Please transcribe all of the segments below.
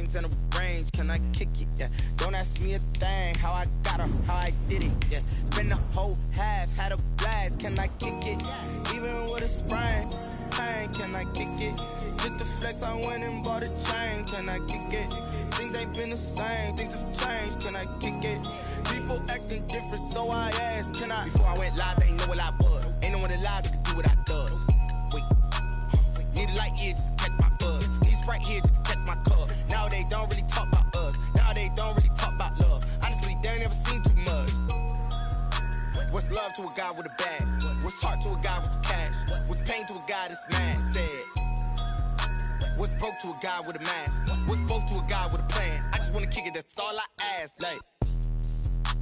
rings and a range, can I kick it? Yeah. Don't ask me a thing, how I got her, how I did it. Yeah. Spend the whole half, had a blast, can I kick it? Even with a sprain, pain, can I kick it? Just the flex, I went and bought a chain, can I kick it? Things ain't been the same, things have changed, can I kick it? People acting different, so I asked, can I? Before I went live, they ain't know what I was. Ain't no one alive that could do what I does. Wait, need a light here just to catch my buzz. Need Sprite here just to catch my cup. Now they don't really talk about us. Now they don't really talk about love. Honestly, they ain't never seen too much. What's love to a guy with a bag? What's heart to a guy with some cash? What's pain to a guy that's mad? Said. What's broke to a guy with a mask? What's both to a guy with a plan? I just wanna kick it, that's all I ask. Like,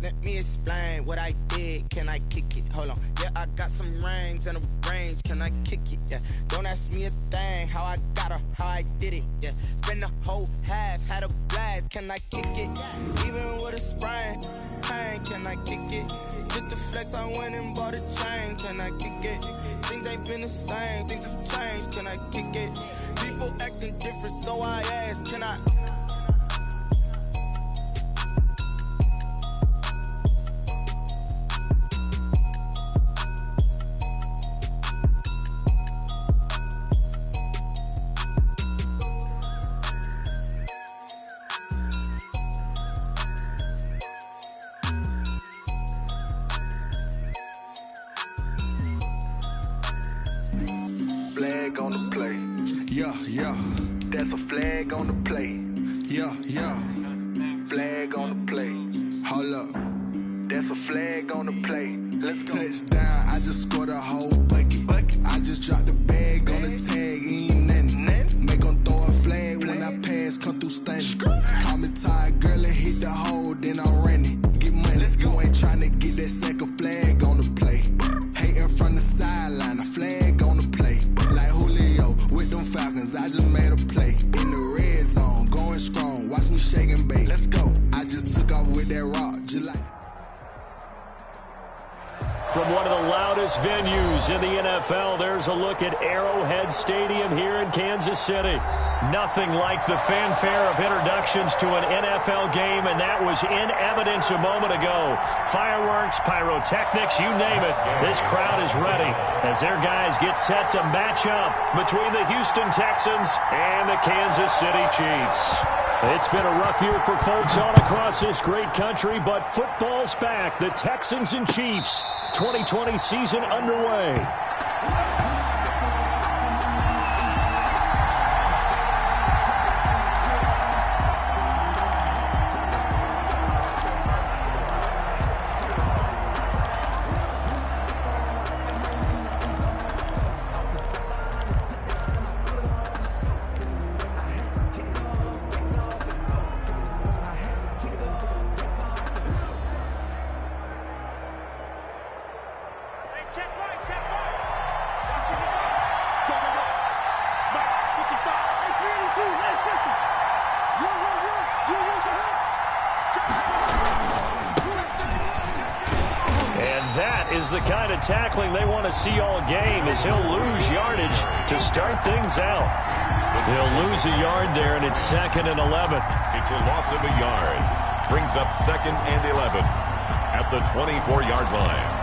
let me explain what I did. Can I kick it? Hold on. Yeah, I got some rings and a range. Can I kick it? Yeah. Don't ask me a thing. How I got her, how I did it. Yeah. Spend the whole half, had a blast. Can I kick it? Even with a sprain, pain. Can I kick it? Just the flex, I went and bought a chain. Can I kick it? Things ain't been the same. Things have changed. Can I kick it? People acting different, so I ask. Can I? Flag on the play. Yeah, yeah. That's a flag on the play. Yeah, yeah. Flag on the play. Hold up. That's a flag on the play. Let's go. Touchdown, I just scored a whole bucket. I just dropped the bag on the tag, ain't nothing. Make 'em throw a flag when I pass, come through stunning. Call me tired, girl, and hit the hole, then I'm running. Get money, you ain't tryna get that second flag on the play. Hating from the sideline, a flag on the play. Like Julio with them Falcons, I just made a play. In the red zone, going strong, watch me shake and bake. Let's go. I just took off with that rock, just like. From one of the loudest venues in the NFL, there's a look at Arrowhead Stadium here in Kansas City. Nothing like the fanfare of introductions to an NFL game, and that was in evidence a moment ago. Fireworks, pyrotechnics, you name it. This crowd is ready as their guys get set to match up between the Houston Texans and the Kansas City Chiefs. It's been a rough year for folks all across this great country, but football's back. The Texans and Chiefs, 2020 season underway. The kind of tackling they want to see all game as he'll lose yardage to start things out. He'll lose a yard there, and it's 2nd and 11. It's a loss of a yard. Brings up 2nd and 11 at the 24-yard line.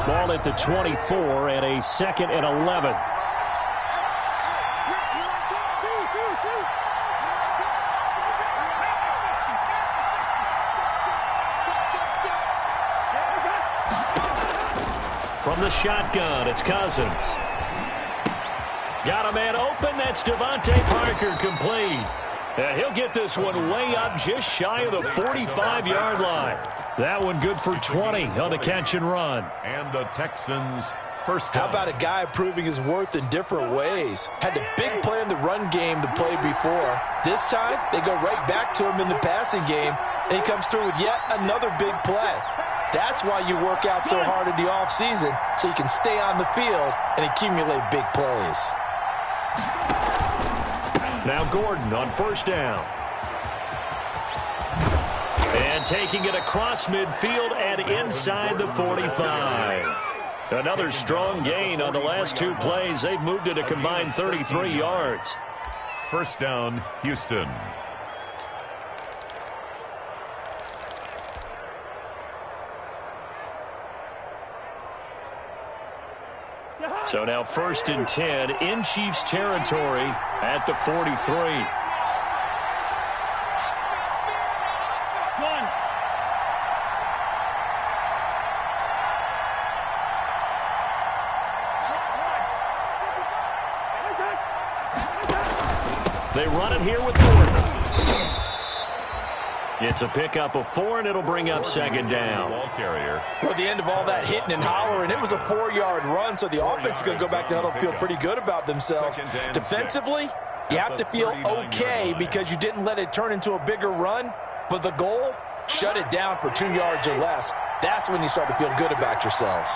Ball at the 24 and a 2nd and 11. From the shotgun, it's Cousins. Got a man open. That's Devontae Parker, complete. And he'll get this one way up just shy of the 45-yard line. That one good for 20 on the catch and run. And the Texans first down. How about a guy proving his worth in different ways? Had the big play in the run game the play before. This time, they go right back to him in the passing game, and he comes through with yet another big play. That's why you work out so hard in the offseason, so you can stay on the field and accumulate big plays. Now Gordon on first down. And taking it across midfield and inside the 45. Another strong gain on the last two plays. They've moved it a combined 33 yards. First down, Houston. So now 1st and 10 in Chiefs territory at the 43. They run it here with Gordon. It's a pickup of 4, and it'll bring up 2nd down. Ball carrier. Well, at the end of all that hitting and hollering, it was a 4-yard run, so the offense is going to go back to huddle and feel pretty good about themselves. Defensively, you have to feel okay because you didn't let it turn into a bigger run, but the goal, shut it down for 2 yards or less. That's when you start to feel good about yourselves.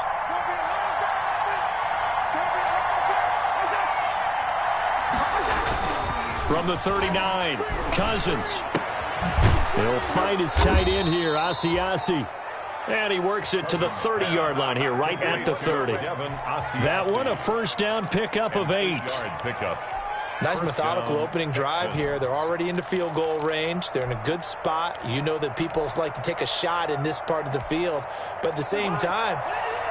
From the 39, Cousins. He'll find his tight end here, Asiasi. And he works it to the 30-yard line here, right at the 30. That one, a first down pickup of 8. Nice methodical opening drive here. They're already into field goal range. They're in a good spot. You know that people like to take a shot in this part of the field. But at the same time,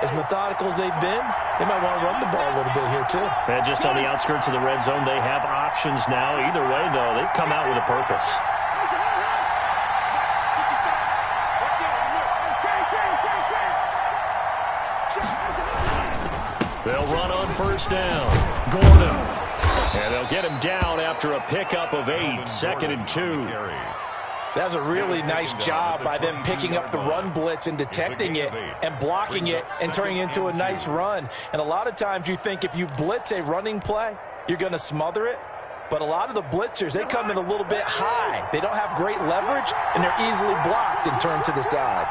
as methodical as they've been, they might want to run the ball a little bit here too. And just on the outskirts of the red zone, they have options now. Either way, though, they've come out with a purpose. They'll run on first down. Gordon. And they'll get him down after a pickup of 8, 2nd and 2. That's a really nice job by them picking up the run blitz and detecting it and blocking it and turning it into a nice run. And a lot of times you think if you blitz a running play, you're going to smother it. But a lot of the blitzers, they come in a little bit high. They don't have great leverage, and they're easily blocked and turned to the side.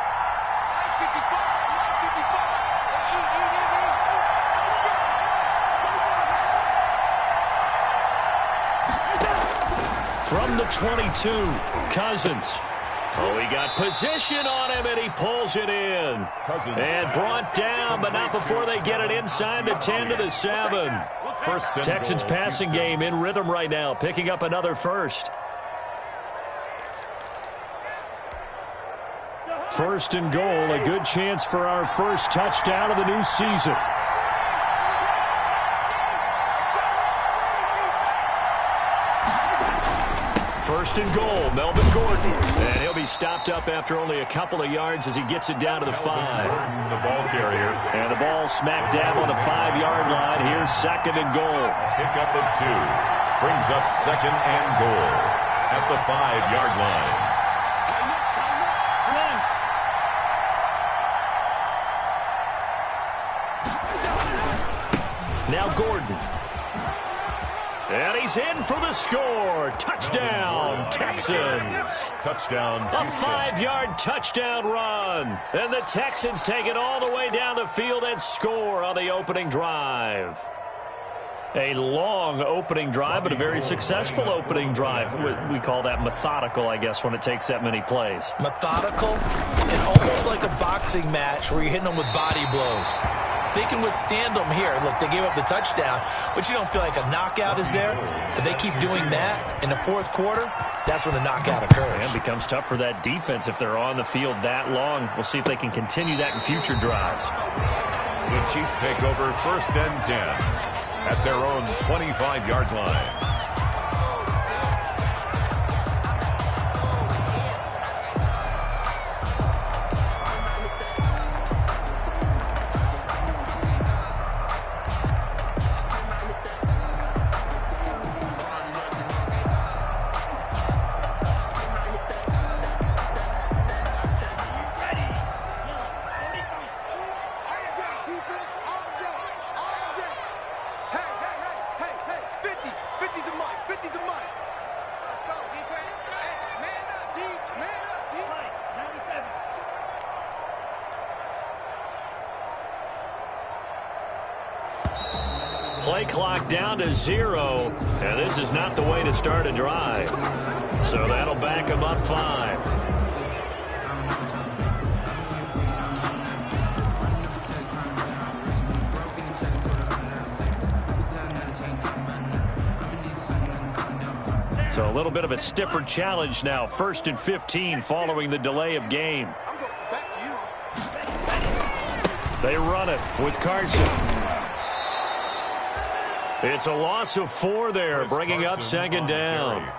From the 22, Cousins. Oh, he got position on him, and he pulls it in. And brought down, but not before they get it inside the 10 to the 7. Texans passing game in rhythm right now, picking up another first. 1st and goal, a good chance for our first touchdown of the new season. First and goal, Melvin Gordon. And he'll be stopped up after only a couple of yards as he gets it down to the 5. The ball carrier. And the ball smack dab on the 5-yard line. Here's 2nd and goal. Pickup of 2. Brings up 2nd and goal at the 5-yard line. Now Gordon. And he's in for the score. Touchdown, Texans. Touchdown. A 5-yard touchdown run. And the Texans take it all the way down the field and score on the opening drive. A long opening drive, but a very successful opening drive. We call that methodical, I guess, when it takes that many plays. Methodical and almost like a boxing match where you're hitting them with body blows. They can withstand them here. Look, they gave up the touchdown, but you don't feel like a knockout is there. If they keep doing that in the 4th quarter, that's when the knockout occurs. And it becomes tough for that defense if they're on the field that long. We'll see if they can continue that in future drives. The Chiefs take over 1st and 10 at their own 25-yard line. Play clock down to 0, and this is not the way to start a drive. So that'll back them up 5. So a little bit of a stiffer challenge now. 1st and 15 following the delay of game. They run it with Carson. It's a loss of 4 there, bringing up 2nd down.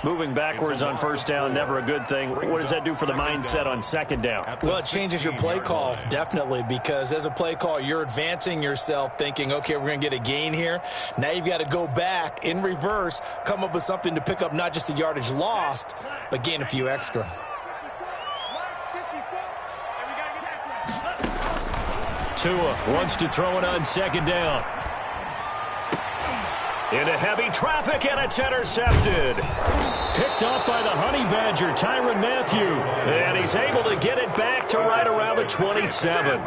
Moving backwards on 1st down, never a good thing. What does that do for the mindset on 2nd down? Well, it changes your play call, definitely, because as a play call, you're advancing yourself thinking, okay, we're going to get a gain here. Now you've got to go back in reverse, come up with something to pick up not just the yardage lost, but gain a few extra. Tua wants to throw it on 2nd down. Into heavy traffic, and it's intercepted. Picked off by the Honey Badger, Tyrann Mathieu. And he's able to get it back to right around the 27.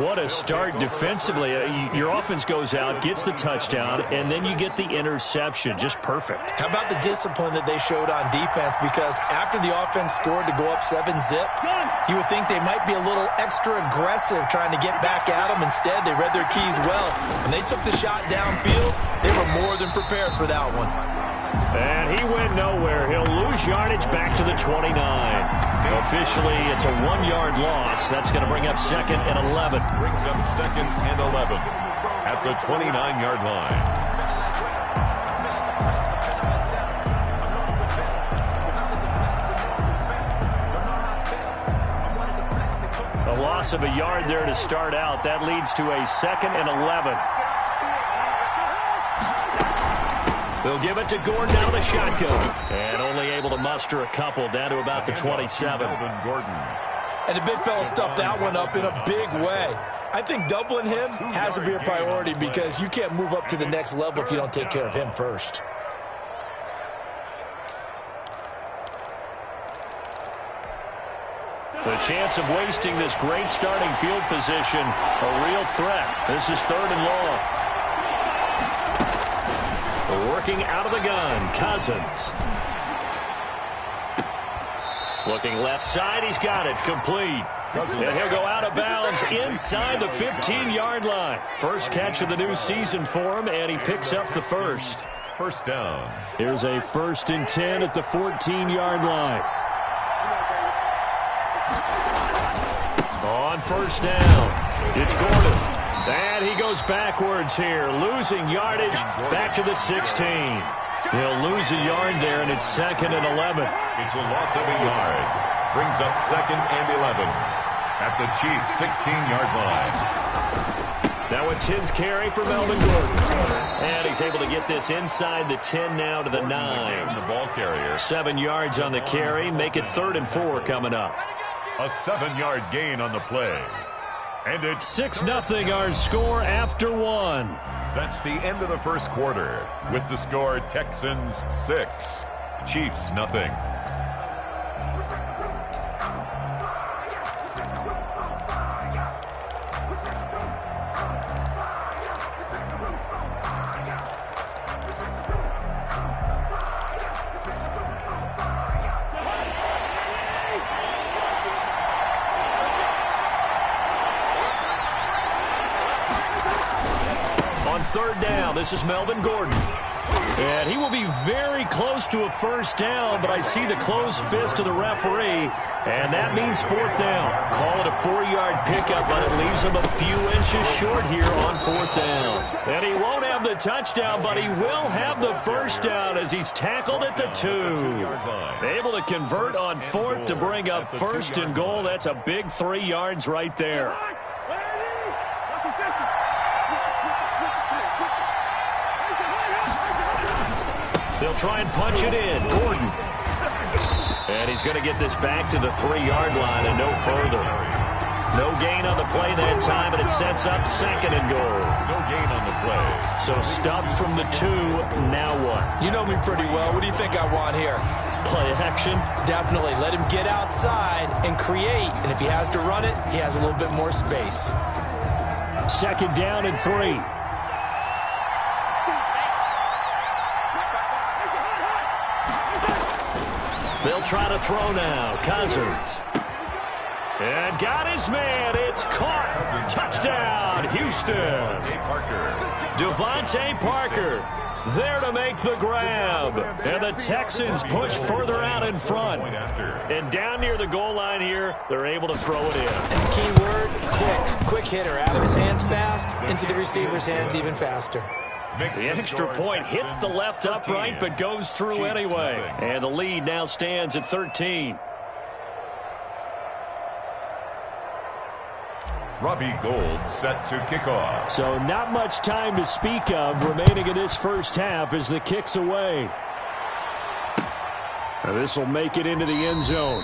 What a start defensively. Your offense goes out, gets the touchdown, and then you get the interception. Just perfect. How about the discipline that they showed on defense? Because after the offense scored to go up 7-zip, you would think they might be a little extra aggressive trying to get back at them. Instead, they read their keys well. When they took the shot downfield, they were more than prepared for that one. And he went nowhere. He'll lose yardage back to the 29. Officially, it's a 1-yard loss. That's going to bring up 2nd and 11. Brings up 2nd and 11 at the 29-yard line. A loss of a yard there to start out. That leads to a 2nd and 11. They'll give it to Gordon out of the shotgun. And only able to muster a couple down to about the 27. And the big fella stuffed that one up in a big way. I think doubling him has to be a priority because you can't move up to the next level if you don't take care of him first. The chance of wasting this great starting field position, a real threat. This is 3rd and long. Working out of the gun, Cousins. Looking left side, he's got it, complete. And he'll go out of bounds inside the 15-yard line. First catch of the new season for him, and he picks up the first. 1st down. Here's a 1st and 10 at the 14-yard line. On 1st down, it's Gordon. And he goes backwards here, losing yardage back to the 16. He'll lose a yard there, and it's 2nd and 11. It's a loss of a yard. Brings up 2nd and 11 at the Chiefs' 16-yard line. Now a 10th carry for Melvin Gordon. And he's able to get this inside the 10 now to the 9. The ball carrier. 7 yards on the carry. Make it 3rd and 4 coming up. A 7-yard gain on the play. And it's 6-0 our score after 1. That's the end of the first quarter with the score Texans 6, Chiefs nothing. On 3rd down, this is Melvin Gordon. And he will be very close to a 1st down, but I see the closed fist of the referee, and that means 4th down. Call it a 4-yard pickup, but it leaves him a few inches short here on 4th down. And he won't have the touchdown, but he will have the 1st down as he's tackled at the 2. Able to convert on 4th to bring up 1st and goal. That's a big 3 yards right there. They'll try and punch it in. Gordon. And he's going to get this back to the 3-yard line and no further. No gain on the play that time, and it sets up 2nd and goal. No gain on the play. So stuffed from the 2. Now what? You know me pretty well. What do you think I want here? Play action? Definitely. Let him get outside and create. And if he has to run it, he has a little bit more space. 2nd down and 3. They'll try to throw now. Cousins. And got his man. It's caught. Touchdown, Houston. Devontae Parker. there to make the grab. And the Texans push further out in front. And down near the goal line here, they're able to throw it in. And the key word, quick. Quick hitter. Out of his hands fast, into the receiver's hands even faster. The extra point hits the left upright, but goes through anyway. And the lead now stands at 13. Robbie Gould set to kick off. So not much time to speak of remaining in this first half as the kick's away. And this will make it into the end zone.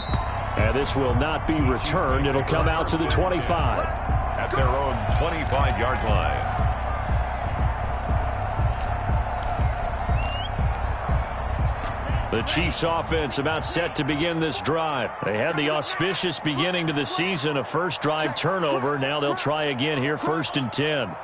And this will not be returned. It'll come out to the 25. At their own 25-yard line. The Chiefs offense about set to begin this drive. They had the auspicious beginning to the season, a first drive turnover. Now they'll try again here, 1st and 10.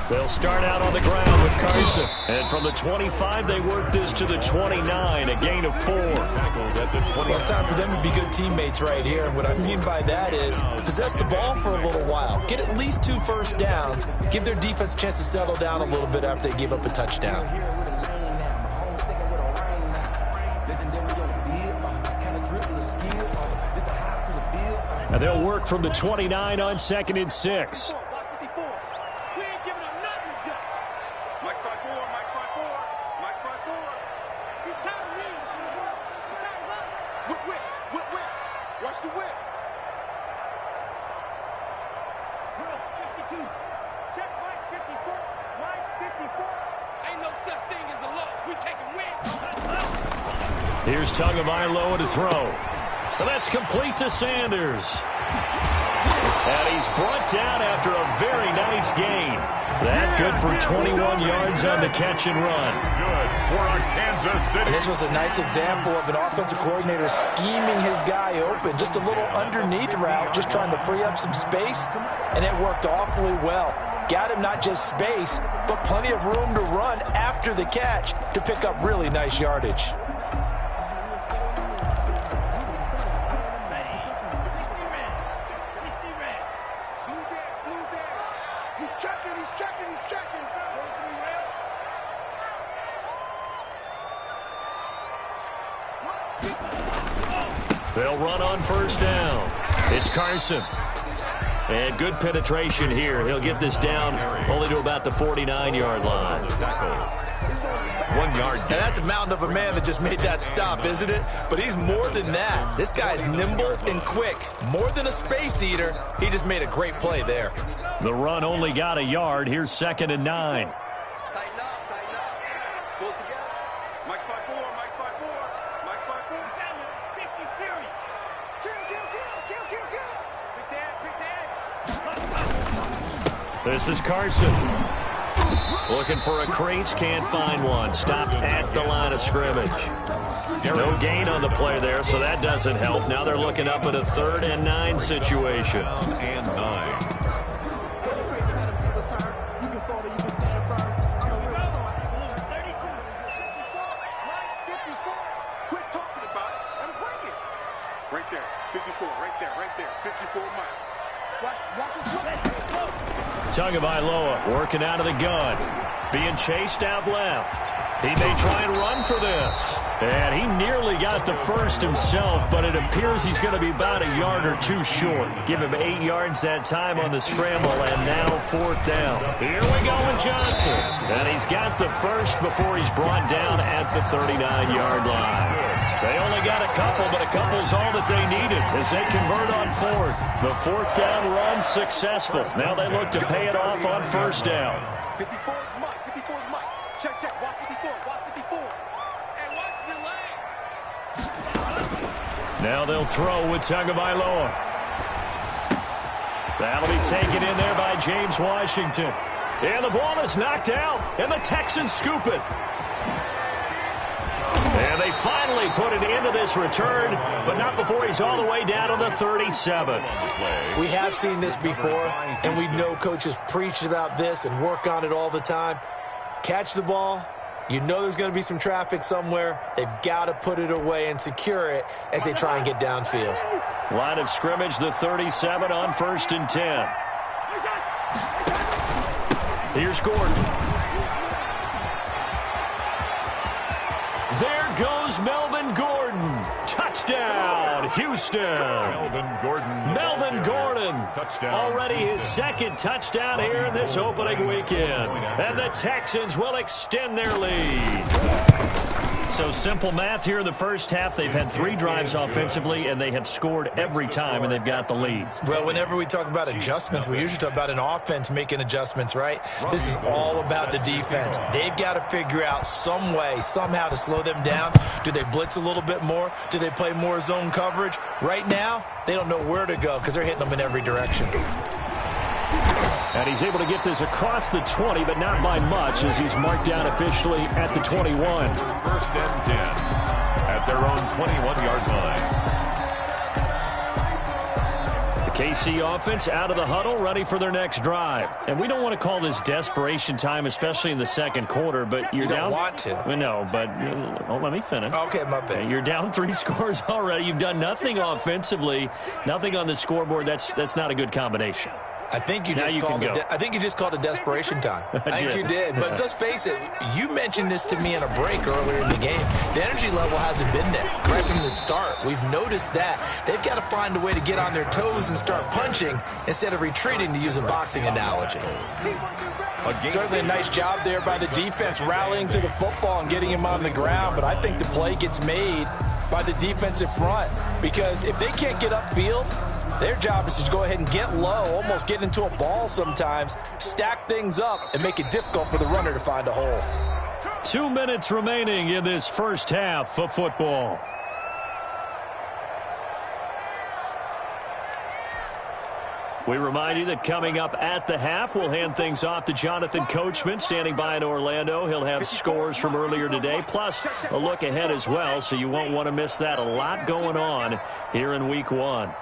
They'll start out on the ground with Carson. And from the 25, they work this to the 29, a gain of 4. Well, it's time for them to be good teammates right here. And what I mean by that is possess the ball for a little while. Get at least 2 first downs. Give their defense a chance to settle down a little bit after they give up a touchdown. And they'll work from the 29 on 2nd and 6. Here's Tagovailoa to throw. And that's complete to Sanders. And he's brought down after a very nice gain. That good for 21 yards on the catch and run. Good for a Kansas City. And this was a nice example of an offensive coordinator scheming his guy open. Just a little underneath route, just trying to free up some space. And it worked awfully well. Got him not just space, but plenty of room to run after the catch to pick up really nice yardage. They'll run on 1st down. It's Carson. And good penetration here. He'll get this down only to about the 49-yard line. 1 yard. And that's a mountain of a man that just made that stop, isn't it? But he's more than that. This guy's nimble and quick. More than a space eater. He just made a great play there. The run only got a yard. Here's 2nd and 9. Tighten up. Pull it together. Mike's 5-4. Mike's 5-4. Kill. This is Carson. Looking for a crease, can't find one. Stopped at the line of scrimmage. No gain on the play there, so that doesn't help. Now they're looking up at a 3rd and 9 situation. And 9. Right there, 54, right there, 54 Mike. Watch his Tagovailoa working out of the gun. Being chased out left. He may try and run for this. And he nearly got the first himself, but it appears he's going to be about a yard or 2 short. Give him 8 yards that time on the scramble, and now 4th down. Here we go with Johnson. And he's got the first before he's brought down at the 39-yard line. They only got a couple, but a couple's all that they needed as they convert on 4th. The 4th down run successful. Now they look to pay it off on 1st down. 54 is Mike, 54 is Mike. Check, watch 54, watch 54. And watch your leg. Now they'll throw with Tagovailoa. That'll be taken in there by James Washington. And the ball is knocked out, and the Texans scoop it. And they finally put an end to this return, but not before he's all the way down to the 37. We have seen this before, and we know coaches preach about this and work on it all the time. Catch the ball. You know there's going to be some traffic somewhere. They've got to put it away and secure it as they try and get downfield. Line of scrimmage, the 37 on 1st and 10. Here's Gordon. There goes Melvin Gordon. Touchdown, Houston. Melvin Gordon. Touchdown. Already his second touchdown here in this opening weekend. And the Texans will extend their lead. So simple math here in the first half. They've had 3 drives offensively, and they have scored every time, and they've got the lead. Well, whenever we talk about adjustments, we usually talk about an offense making adjustments, right? This is all about the defense. They've got to figure out some way, somehow to slow them down. Do they blitz a little bit more? Do they play more zone coverage? Right now, they don't know where to go because they're hitting them in every direction. And he's able to get this across the 20, but not by much, as he's marked down officially at the 21. First and 10 at their own 21-yard line. The KC offense out of the huddle, ready for their next drive. And we don't want to call this desperation time, especially in the second quarter, but you're down. You don't want to. No, but let me finish. Okay, my bad. You're down 3 scores already. You've done nothing offensively, nothing on the scoreboard. That's not a good combination. I think you just called it desperation time. I think you did. But let's face it, you mentioned this to me in a break earlier in the game. The energy level hasn't been there right from the start. We've noticed that. They've got to find a way to get on their toes and start punching instead of retreating, to use a boxing analogy. Certainly a nice job there by the defense rallying to the football and getting him on the ground. But I think the play gets made by the defensive front, because if they can't get upfield, their job is to go ahead and get low, almost get into a ball sometimes, stack things up, and make it difficult for the runner to find a hole. 2 minutes remaining in this first half of football. We remind you that coming up at the half, we'll hand things off to Jonathan Coachman, standing by in Orlando. He'll have scores from earlier today, plus a look ahead as well, so you won't want to miss that. A lot going on here in Week 1.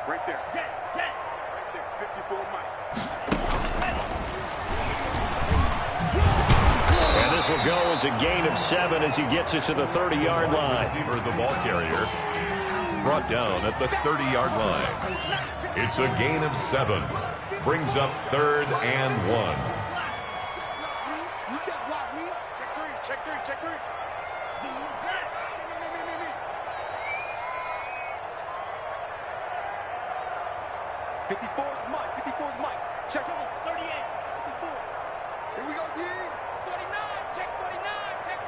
Right there. Right there. 54 Mike. And this will go as a gain of 7 as he gets it to the 30-yard line. Receiver, the ball carrier, brought down at the 30-yard line. It's a gain of 7. Brings up 3rd and 1. You got locked, Lee. Check 3. Check 3. Check 3. 54's Mike. 54's Mike. Check 38. 54. Here we go, D. 49. Check 49. Check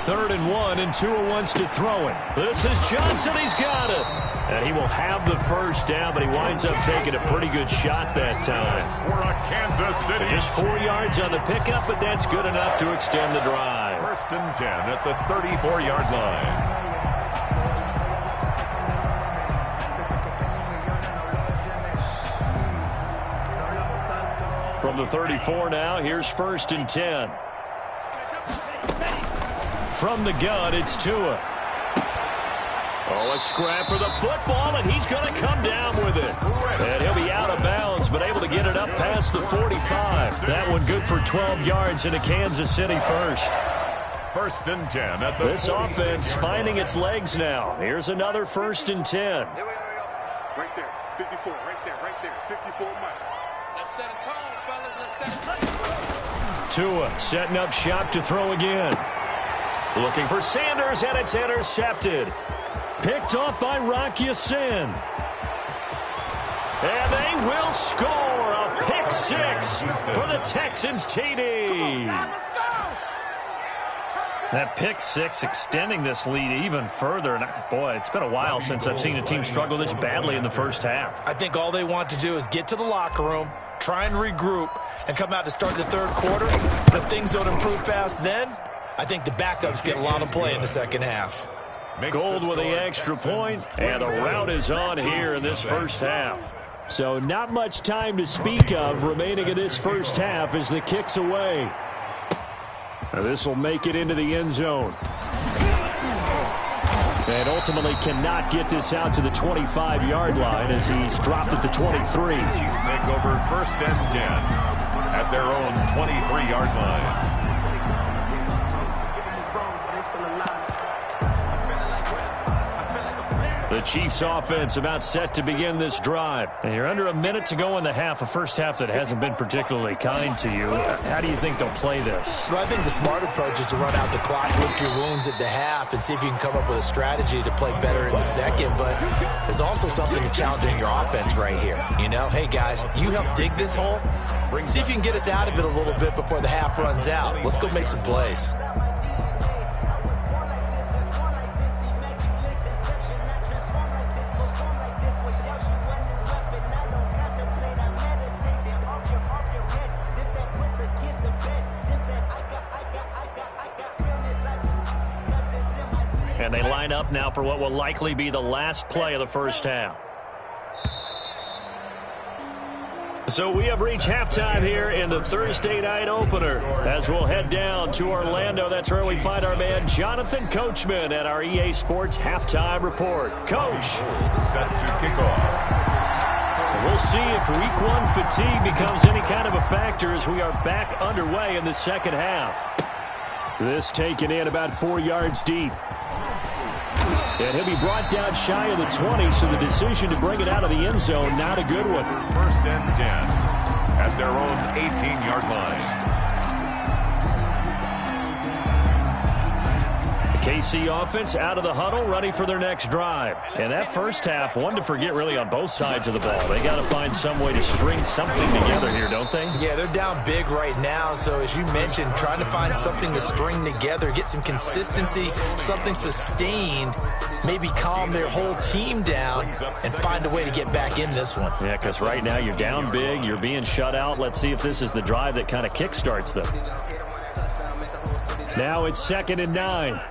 49. 3rd and 1, and Tua wants to throw it. This is Johnson. He's got it. And he will have the first down, but he winds up taking a pretty good shot that time. For a Kansas City. Just 4 yards on the pickup, but that's good enough to extend the drive. 1st and 10 at the 34-yard line. From the 34 now, here's 1st and 10. From the gun, it's Tua. Oh, a scrap for the football, and he's going to come down with it. And he'll be out of bounds, but able to get it up past the 45. That one good for 12 yards into Kansas City first. 1st and 10 at the This offense finding its legs now. Here's another 1st and 10. Here we go. Right there. 54. Right there. Right there. 54 Mike. Let's set a tone, fellas. Let's set a tone. Tua setting up shop to throw again. Looking for Sanders, and it's intercepted. Picked off by Rock Ya-Sin. And they will score a pick 6 for the Texans TD. That pick 6 extending this lead even further. And boy, it's been a while since I've seen a team struggle this badly in the first half. I think all they want to do is get to the locker room, try and regroup, and come out to start the 3rd quarter. But if things don't improve fast then, I think the backups get a lot of play in the second half. Gold with the extra point, and the route is on here in this first half. So not much time to speak of remaining in this first half as the kick's away. This will make it into the end zone. And ultimately cannot get this out to the 25-yard line as he's dropped at the 23. Chiefs take over 1st and 10 at their own 23-yard line. The Chiefs offense about set to begin this drive. And you're under a minute to go in the half, a first half that hasn't been particularly kind to you. How do you think they'll play this? Well, I think the smart approach is to run out the clock, lick your wounds at the half, and see if you can come up with a strategy to play better in the second. But there's also something to challenging your offense right here. You know, hey, guys, you help dig this hole. See if you can get us out of it a little bit before the half runs out. Let's go make some plays. And they line up now for what will likely be the last play of the first half. So we have reached halftime here in the Thursday night opener. As we'll head down to Orlando, that's where we find our man Jonathan Coachman at our EA Sports Halftime Report. Coach. Set to kick off. We'll see if week one fatigue becomes any kind of a factor as we are back underway in the second half. This taken in about 4 yards deep. And he'll be brought down shy of the 20, so the decision to bring it out of the end zone, not a good one. First and 10 at their own 18-yard line. KC offense out of the huddle, ready for their next drive. And that first half, one to forget really on both sides of the ball. They got to find some way to string something together here, don't they? Yeah, they're down big right now. So as you mentioned, trying to find something to string together, get some consistency, something sustained, maybe calm their whole team down and find a way to get back in this one. Yeah, because right now you're down big, you're being shut out. Let's see if this is the drive that kind of kickstarts them. Now it's 2nd and 9.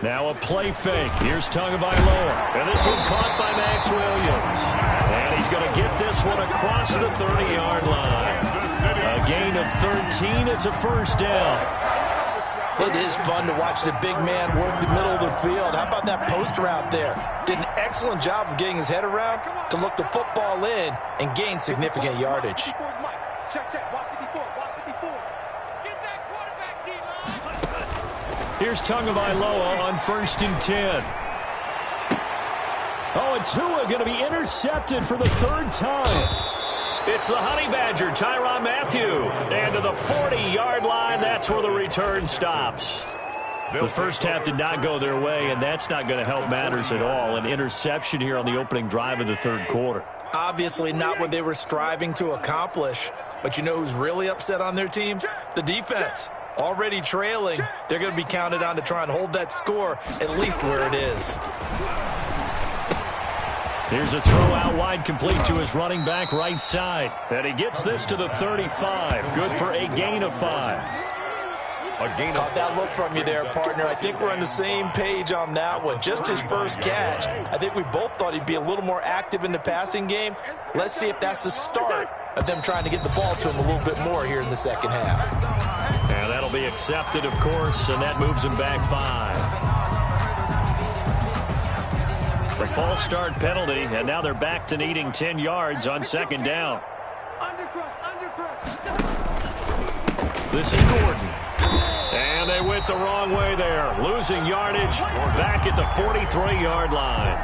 Now a play fake. Here's Tagovailoa. And this one caught by Max Williams. And he's going to get this one across the 30-yard line. A gain of 13. It's a first down. It is fun to watch the big man work the middle of the field. How about that post route there? Did an excellent job of getting his head around to look the football in and gain significant yardage. Check, check. Watch 54. Watch 54. Get that quarterback, D-line. Here's Tagovailoa on 1st and 10. Oh, and Tua going to be intercepted for the 3rd time. It's the Honey Badger, Tyrann Mathieu. And to the 40-yard line, that's where the return stops. The first half did not go their way, and that's not going to help matters at all. An interception here on the opening drive of the 3rd quarter. Obviously not what they were striving to accomplish. But you know who's really upset on their team? The defense. Already trailing. They're going to be counted on to try and hold that score at least where it is. Here's a throw out wide, complete to his running back right side. And he gets this to the 35. Good for a gain of 5. Caught that look from you there, partner. I think we're on the same page on that one. Just his first catch. I think we both thought he'd be a little more active in the passing game. Let's see if that's the start of them trying to get the ball to him a little bit more here in the second half. And that'll be accepted, of course, and that moves him back 5. The false start penalty, and now they're back to needing 10 yards on 2nd down. This is Gordon. And they went the wrong way there. Losing yardage back at the 43-yard line.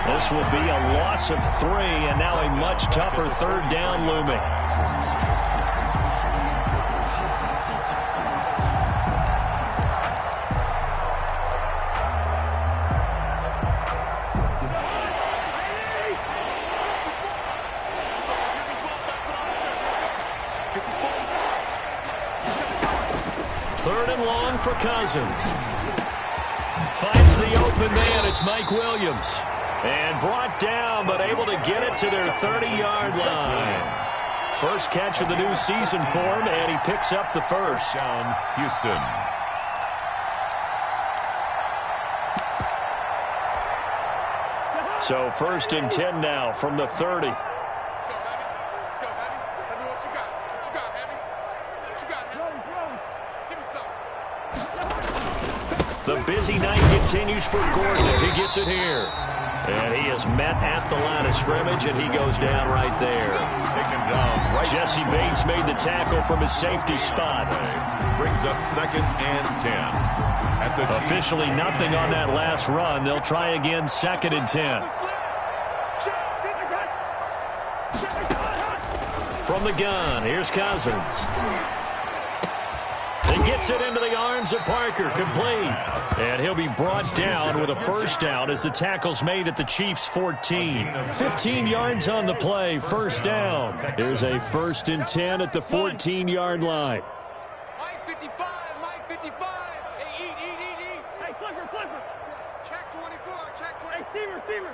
This will be a loss of 3, and now a much tougher 3rd down looming. For Cousins. Finds the open man. It's Mike Williams. And brought down, but able to get it to their 30-yard line. First catch of the new season for him, and he picks up the first. Down, Houston. So 1st and 10 now from the 30. Let's go, Heavy. Let's go, Heavy. Heavy, what you got? What you got, Heavy? What you got, Heavy? Give me something. The busy night continues for Gordon as he gets it here. And he is met at the line of scrimmage, and he goes down right there. Taken down right. Jesse Bates made the tackle from his safety spot. Brings up 2nd and 10. At the Officially nothing on that last run. They'll try again 2nd and 10. From the gun, here's Cousins. He gets it into the arms of Parker, complete. And he'll be brought down with a first down as the tackle's made at the Chiefs' 14. 15 yards on the play, first down. Here's a 1st and 10 at the 14-yard line. Mike 55, Mike 55. Hey, eat. Hey, Clipper. Check 24, check 20. Hey, Steamer.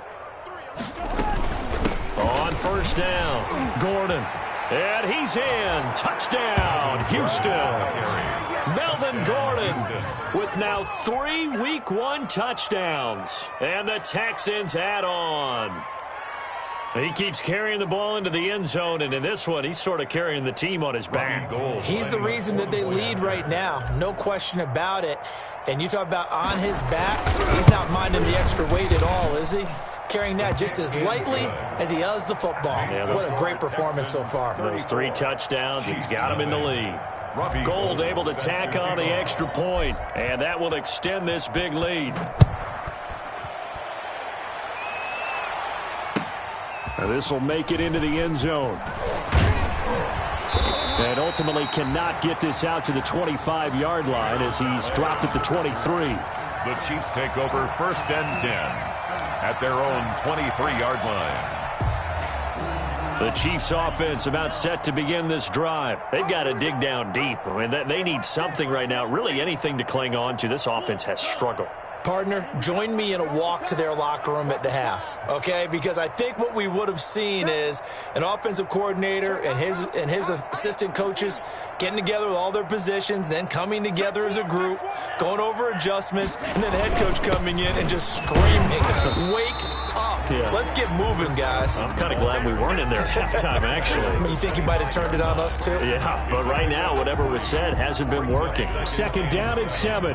3. On first down, Gordon. And he's in. Touchdown, Houston. Melvin Gordon with now 3 Week 1 touchdowns. And the Texans add on. He keeps carrying the ball into the end zone, and in this one, he's sort of carrying the team on his back. He's the reason that they lead right now. No question about it. And you talk about on his back, he's not minding the extra weight at all, is he? Carrying that just as lightly as he does the football. Yeah, what a great performance so far. Those 3 touchdowns, he's got him in the lead. Gold able to tack on the extra point, and that will extend this big lead. Now this will make it into the end zone. And ultimately cannot get this out to the 25-yard line as he's dropped at the 23. The Chiefs take over 1st and 10 at their own 23-yard line. The Chiefs offense about set to begin this drive. They've got to dig down deep. I mean, they need something right now, really anything to cling on to. This offense has struggled. Partner, join me in a walk to their locker room at the half, okay? Because I think what we would have seen is an offensive coordinator and his assistant coaches getting together with all their positions, then coming together as a group, going over adjustments, and then the head coach coming in and just screaming, "Wake up. Yeah. Let's get moving, guys." I'm kind of glad we weren't in there at halftime, actually. You think he might have turned it on us, too? Yeah, but right now, whatever was said hasn't been working. 2nd down and 7.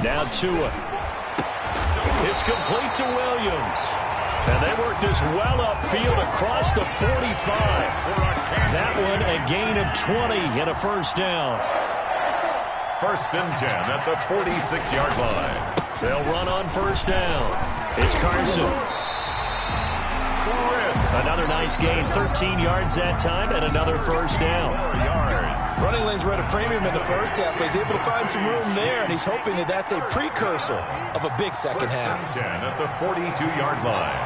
Now Tua. It's complete to Williams. And they work this well upfield across the 45. That one a gain of 20 and a first down. 1st and 10 at the 46-yard line. They'll run on first down. It's Carson. Another nice gain, 13 yards that time, and another first down. Running lanes were at a premium in the first half, but he's able to find some room there, and he's hoping that that's a precursor of a big second half. 10 at the 42-yard line.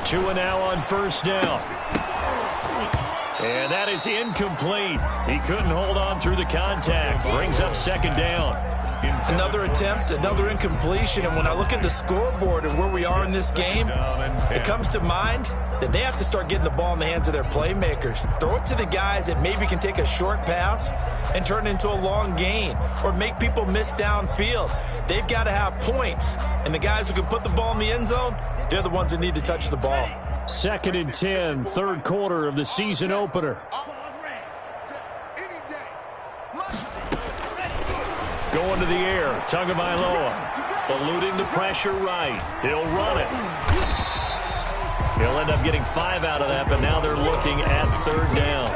Tua now on first down. And that is incomplete. He couldn't hold on through the contact. Brings up 2nd down. Another attempt, another incompletion. And when I look at the scoreboard and where we are in this game, it comes to mind that they have to start getting the ball in the hands of their playmakers. Throw it to the guys that maybe can take a short pass and turn it into a long gain or make people miss downfield. They've got to have points. And the guys who can put the ball in the end zone, they're the ones that need to touch the ball. 2nd and 10, 3rd quarter of the season opener. Going to the air, Tagovailoa, eluding the pressure right. He'll run it. He'll end up getting 5 out of that, but now they're looking at 3rd down.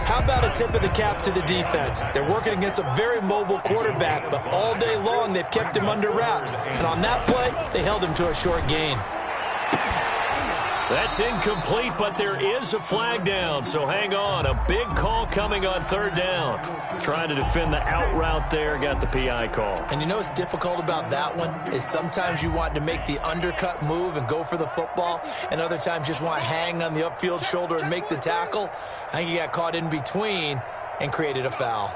How about a tip of the cap to the defense? They're working against a very mobile quarterback, but all day long they've kept him under wraps. And on that play, they held him to a short gain. That's incomplete, but there is a flag down, so hang on. A big call coming on 3rd down. Trying to defend the out route there, got the PI call. And you know what's difficult about that one is sometimes you want to make the undercut move and go for the football, and other times just want to hang on the upfield shoulder and make the tackle. I think he got caught in between and created a foul.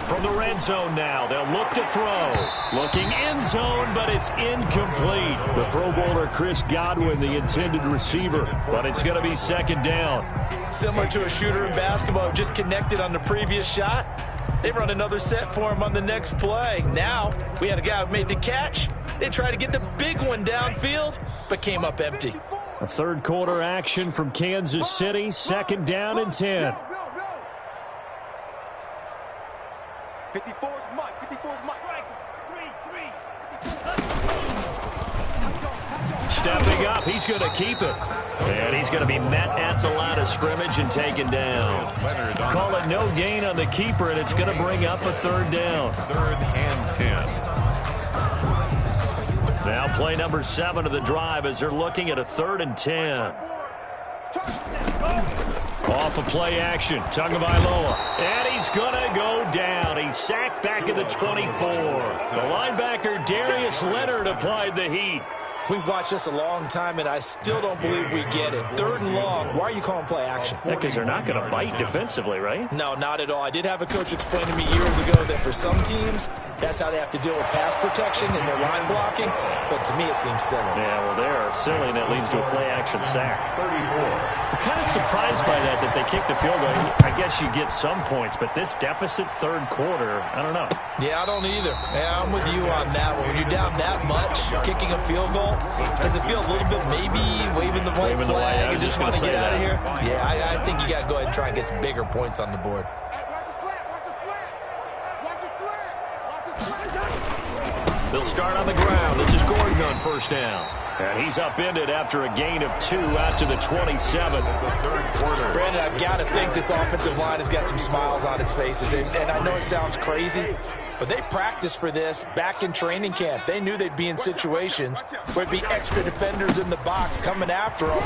From the red zone now, they'll look to throw. Looking end zone, but it's incomplete. The Pro Bowler Chris Godwin, the intended receiver, but it's going to be 2nd down. Similar to a shooter in basketball who just connected on the previous shot. They run another set for him on the next play. Now, we had a guy who made the catch. They tried to get the big one downfield, but came up empty. A third quarter action from Kansas City. 2nd down and 10. 54's Mike. 54's Mike. Stepping up, he's going to keep it. And he's going to be met at the line of scrimmage and taken down. Call it no gain on the keeper, and it's going to bring up a 3rd down. 3rd and 10. Now play number 7 of the drive as they're looking at a 3rd and 10. Off of play action, Tagovailoa. And he's going to go down. He's sacked back at the 24. The linebacker, Darius Leonard, applied the heat. We've watched this a long time, and I still don't believe we get it. 3rd and long. Why are you calling play action? Yeah, because they're not going to bite defensively, right? No, not at all. I did have a coach explain to me years ago that for some teams, that's how they have to deal with pass protection and their line blocking. But to me, it seems silly. Yeah, well, they're silly, and that leads to a play-action sack. 34. I'm kind of surprised by that they kicked the field goal. I guess you get some points, but this deficit 3rd quarter, I don't know. Yeah, I don't either. Yeah, I'm with you on that one. When you're down that much, kicking a field goal, does it feel a little bit maybe waving the white flag and just want to get out of here? Yeah, I think you got to go ahead and try and get some bigger points on the board. They'll start on the ground. This is Gordon on 1st down. And he's upended after a gain of 2 out to the 27. Brandon, I've got to think this offensive line has got some smiles on its faces. And I know it sounds crazy, but they practiced for this back in training camp. They knew they'd be in situations where it'd be extra defenders in the box coming after them,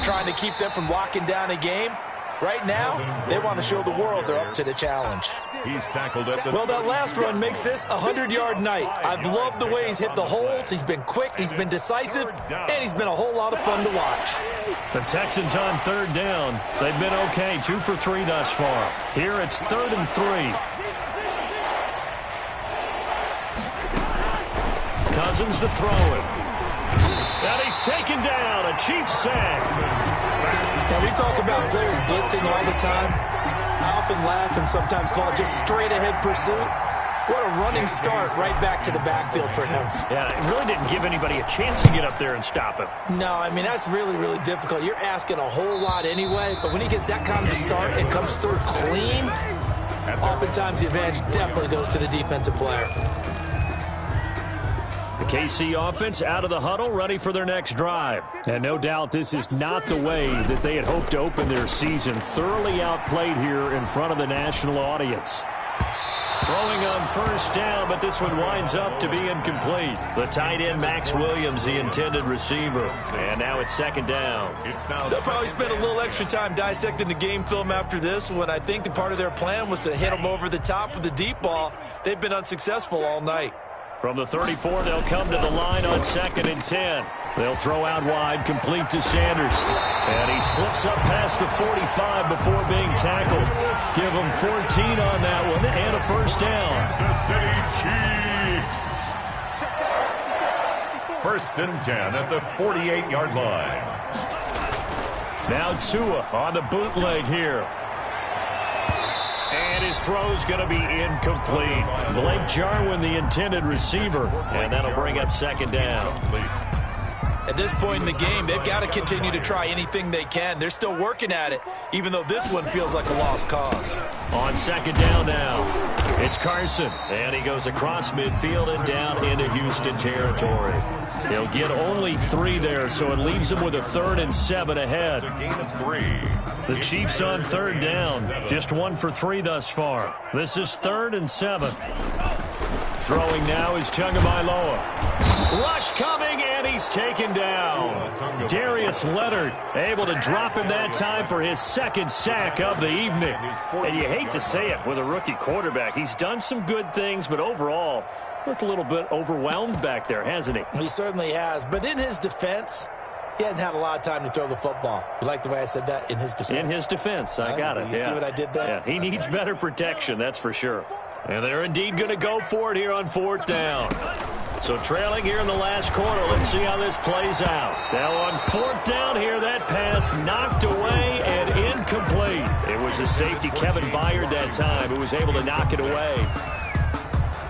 trying to keep them from locking down a game. Right now, they want to show the world they're up to the challenge. He's tackled at the... Well, that last run makes this a 100-yard night. I've loved the way he's hit the holes. He's been quick, he's been decisive, and he's been a whole lot of fun to watch. The Texans on 3rd down. They've been okay, 2 for 3 thus far. Here it's 3rd and 3. Cousins to throw it. And he's taken down. A Chiefs sack. Now, we talk about players blitzing all the time. I often laugh and sometimes call it just straight-ahead pursuit. What a running start right back to the backfield for him. Yeah, it really didn't give anybody a chance to get up there and stop him. No, I mean, that's really, really difficult. You're asking a whole lot anyway, but when he gets that kind of a start and comes through clean, oftentimes the advantage definitely goes to the defensive player. The KC offense out of the huddle, ready for their next drive. And no doubt this is not the way that they had hoped to open their season. Thoroughly outplayed here in front of the national audience. Throwing on 1st down, but this one winds up to be incomplete. The tight end, Max Williams, the intended receiver. And now it's 2nd down. They'll probably spend a little extra time dissecting the game film after this one. I think the part of their plan was to hit them over the top with the deep ball. They've been unsuccessful all night. From the 34, they'll come to the line on 2nd and 10. They'll throw out wide, complete to Sanders. And he slips up past the 45 before being tackled. Give him 14 on that one and a 1st down. Kansas City Chiefs. 1st and 10 at the 48-yard line. Now Tua on the bootleg here. And his throw's going to be incomplete. Blake Jarwin, the intended receiver. And that'll bring up 2nd down. At this point in the game, they've got to continue to try anything they can. They're still working at it, even though this one feels like a lost cause. On 2nd down now, it's Carson. And he goes across midfield and down into Houston territory. He'll get only 3 there, so it leaves him with a 3rd and 7 ahead. A gain of 3. The Chiefs on 3rd down. Just 1 for 3 thus far. This is 3rd and 7. Throwing now is Tagovailoa. Rush coming, and he's taken down. Darius Leonard able to drop him that time for his 2nd sack of the evening. And you hate to say it with a rookie quarterback. He's done some good things, but overall, looked a little bit overwhelmed back there, hasn't he? He certainly has. But in his defense, he hadn't had a lot of time to throw the football. You like the way I said that? In his defense. In his defense. I got it. You see what I did there? Yeah, he needs better protection, that's for sure. And they're indeed going to go for it here on 4th down. So trailing here in the last quarter. Let's see how this plays out. Now on fourth down here, that pass knocked away and incomplete. It was a safety, Kevin Byard, that time, who was able to knock it away.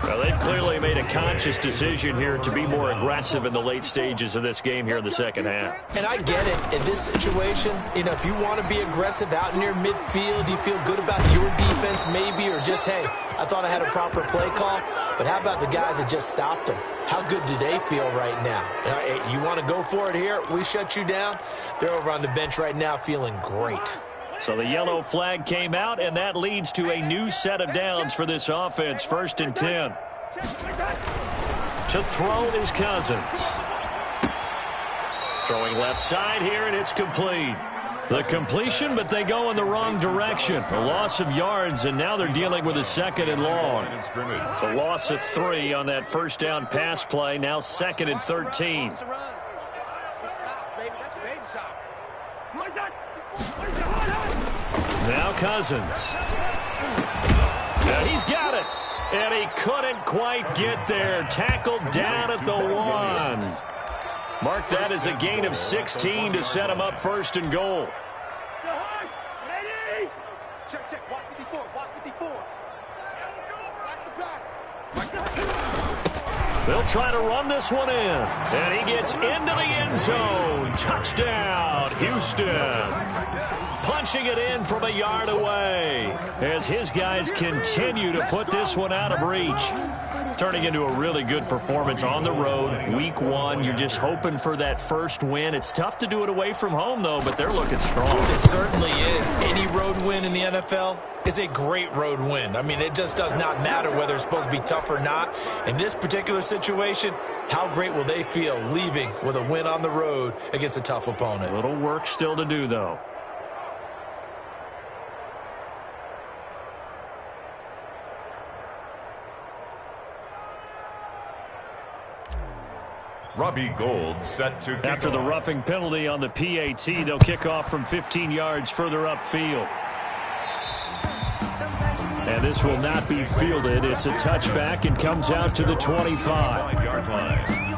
Well, they've clearly made a conscious decision here to be more aggressive in the late stages of this game here in the second half. And I get it. In this situation, you know, if you want to be aggressive out near midfield, you feel good about your defense maybe, or just, hey, I thought I had a proper play call. But how about the guys that just stopped them? How good do they feel right now? You want to go for it here? We shut you down. They're over on the bench right now feeling great. So the yellow flag came out, and that leads to a new set of downs for this offense. 1st and 10. To throw is Cousins. Throwing left side here, and it's complete. The completion, but they go in the wrong direction. A loss of yards, and now they're dealing with a 2nd and long. The loss of 3 on that first down pass play, now 2nd and 13. Now Cousins. Now he's got it. And he couldn't quite get there. Tackled down at the 1. Mark that as a gain of 16 to set him up 1st and goal. Check, check. Watch 54. Watch 54. Watch the pass. They'll try to run this one in. And he gets into the end zone. Touchdown, Houston. Punching it in from a yard away as his guys continue to put this one out of reach. Turning into a really good performance on the road. Week 1, you're just hoping for that first win. It's tough to do it away from home, though, but they're looking strong. It certainly is. Any road win in the NFL is a great road win. I mean, it just does not matter whether it's supposed to be tough or not. In this particular situation, how great will they feel leaving with a win on the road against a tough opponent? A little work still to do, though. Robbie Gould set to kick After the off. roughing penalty on the PAT, they'll kick off from 15 yards further upfield. And this will not be fielded. It's a touchback and comes out to the 25. 5-yard line.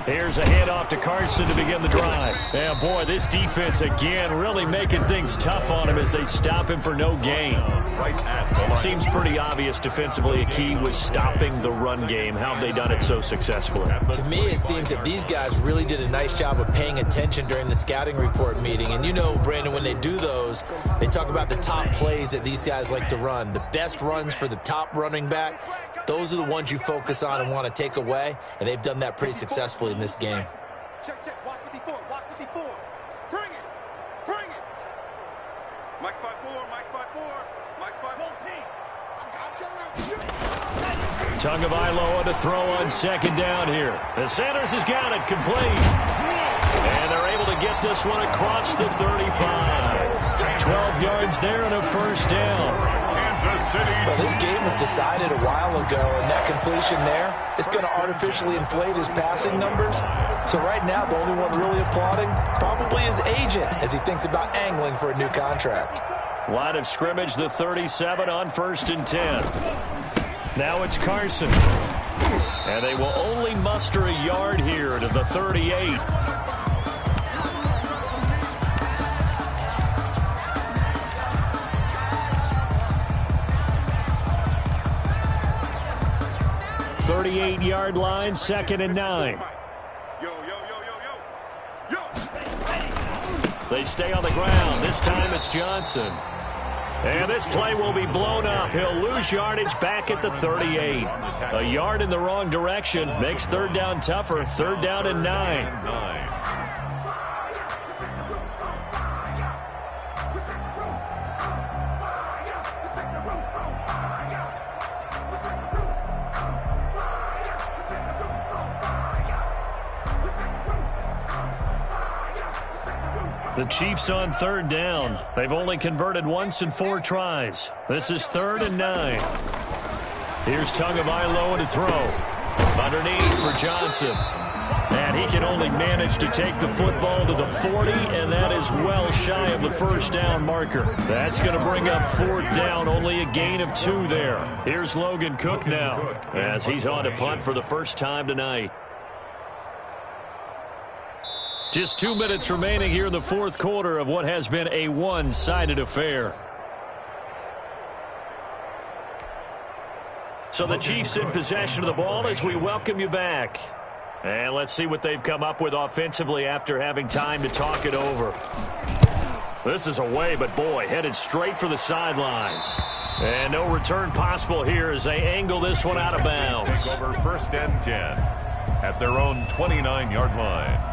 Here's a handoff to Carson to begin the drive. Yeah, boy, this defense again really making things tough on him as they stop him for no gain. Right at the line. Seems pretty obvious defensively a key was stopping the run game. How have they done it so successfully? To me, it seems that these guys really did a nice job of paying attention during the scouting report meeting. And you know, Brandon, when they do those, they talk about the top plays that these guys like to run. The best runs for the top running back. Those are the ones you focus on and want to take away, and they've done that pretty successfully in this game. Check, check. Watch 54. Watch 54. Bring it. Bring it. Mike's 5-4. Mike's 5-4. Mike's 5-4. Tagovailoa to throw on 2nd down here. The Sanders has got it complete. And they're able to get this one across the 35. 12 yards there and a 1st down. Well, this game was decided a while ago, and that completion there is going to artificially inflate his passing numbers. So right now, the only one really applauding probably his agent as he thinks about angling for a new contract. Line of scrimmage, the 37 on 1st and 10. Now it's Carson. And they will only muster a yard here to the 38. Yard line, 2nd and 9. They stay on the ground. This time it's Johnson. And this play will be blown up. He'll lose yardage back at the 38. A yard in the wrong direction makes 3rd down tougher. 3rd down and 9. The Chiefs on third down. They've only converted once in 4 tries. This is 3rd and 9. Here's Tagovailoa to throw. Underneath for Johnson. And he can only manage to take the football to the 40, and that is well shy of the first down marker. That's going to bring up 4th down, only a gain of 2 there. Here's Logan Cook now as he's on to punt for the first time tonight. Just 2 minutes remaining here in the 4th quarter of what has been a one-sided affair. So the Chiefs in possession of the ball as we welcome you back. And let's see what they've come up with offensively after having time to talk it over. This is away, but boy, headed straight for the sidelines. And no return possible here as they angle this one out of bounds. Take over 1st and 10 at their own 29-yard line.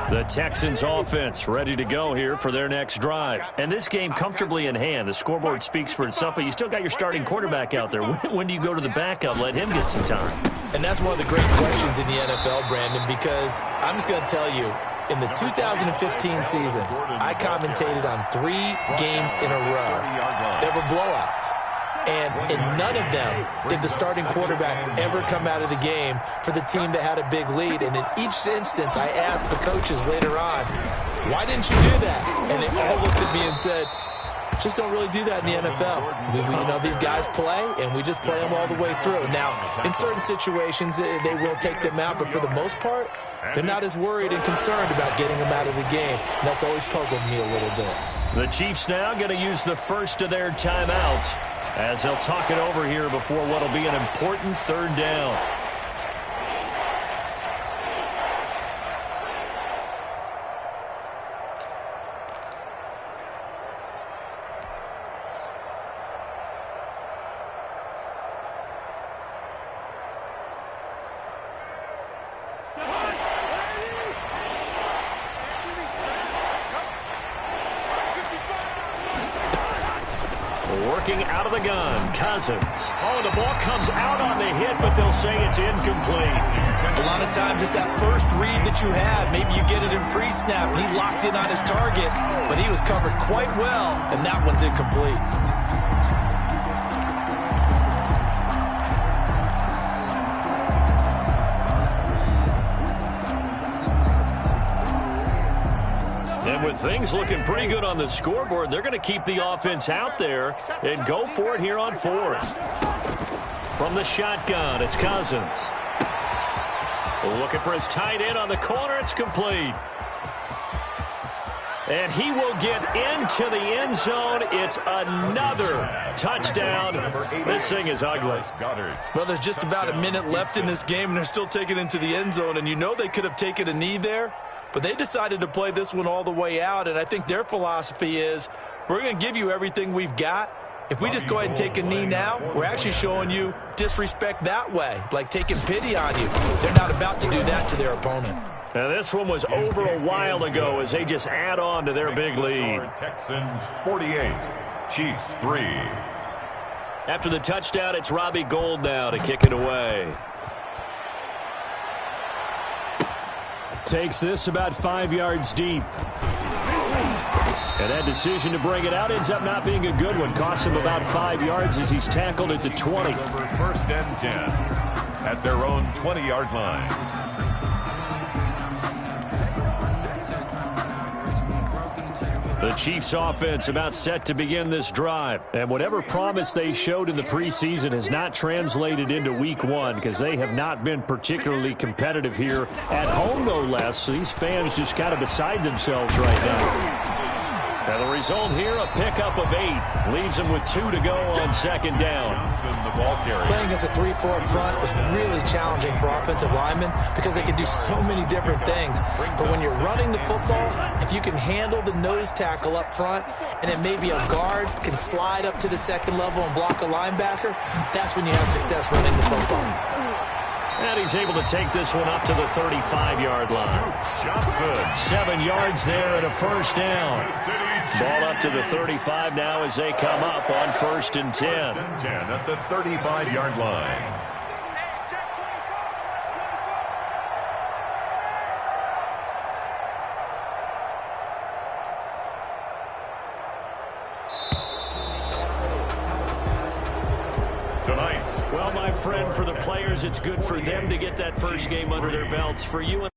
The Texans offense ready to go here for their next drive. And this game comfortably in hand. The scoreboard speaks for itself, but you still got your starting quarterback out there. When do you go to the backup? Let him get some time. And that's one of the great questions in the NFL, Brandon, because I'm just going to tell you, in the 2015 season, I commentated on 3 games in a row. They were blowouts. And in none of them did the starting quarterback ever come out of the game for the team that had a big lead. And in each instance, I asked the coaches later on, why didn't you do that? And they all looked at me and said, just don't really do that in the NFL. These guys play, and we just play them all the way through. Now, in certain situations, they will take them out, but for the most part, they're not as worried and concerned about getting them out of the game. And that's always puzzled me a little bit. The Chiefs now going to use the first of their timeouts as they'll talk it over here before what will be an important 3rd down. Working out of the gun, Cousins. Oh, the ball comes out on the hit, but they'll say it's incomplete. A lot of times it's that first read that you have. Maybe you get it in pre-snap. He locked in on his target, but he was covered quite well, and that one's incomplete. And with things looking pretty good on the scoreboard, they're going to keep the offense out there and go for it here on 4th. From the shotgun, it's Cousins. Looking for his tight end on the corner. It's complete. And he will get into the end zone. It's another touchdown. This thing is ugly. Well, there's just about a minute left in this game, and they're still taking it into the end zone. And you know they could have taken a knee there. But they decided to play this one all the way out, and I think their philosophy is we're going to give you everything we've got. If we just go ahead and take a knee now, we're actually showing you disrespect that way, like taking pity on you. They're not about to do that to their opponent. Now, this one was over a while ago as they just add on to their big lead. Texans 48, Chiefs 3. After the touchdown, it's Robbie Gould now to kick it away. Takes this about 5 yards deep. And that decision to bring it out ends up not being a good one. Costs him about 5 yards as he's tackled at the 20. Over 1st and 10 at their own 20-yard line. The Chiefs offense about set to begin this drive. And whatever promise they showed in the preseason has not translated into week 1 because they have not been particularly competitive here at home, no less. So these fans just kind of beside themselves right now. And the result here, a pickup of 8. Leaves them with 2 to go on 2nd down. Playing against a 3-4 front is really challenging for offensive linemen because they can do so many different things. But when you're running the football, if you can handle the nose tackle up front, and then maybe a guard can slide up to the 2nd level and block a linebacker, that's when you have success running the football. And he's able to take this one up to the 35-yard line. Johnson. 7 yards there and a first down. Ball up to the 35 now as they come up on 1st and 10. 1st and 10 at the 35-yard line. Well, my friend, for the players, it's good for them to get that first game under their belts. For you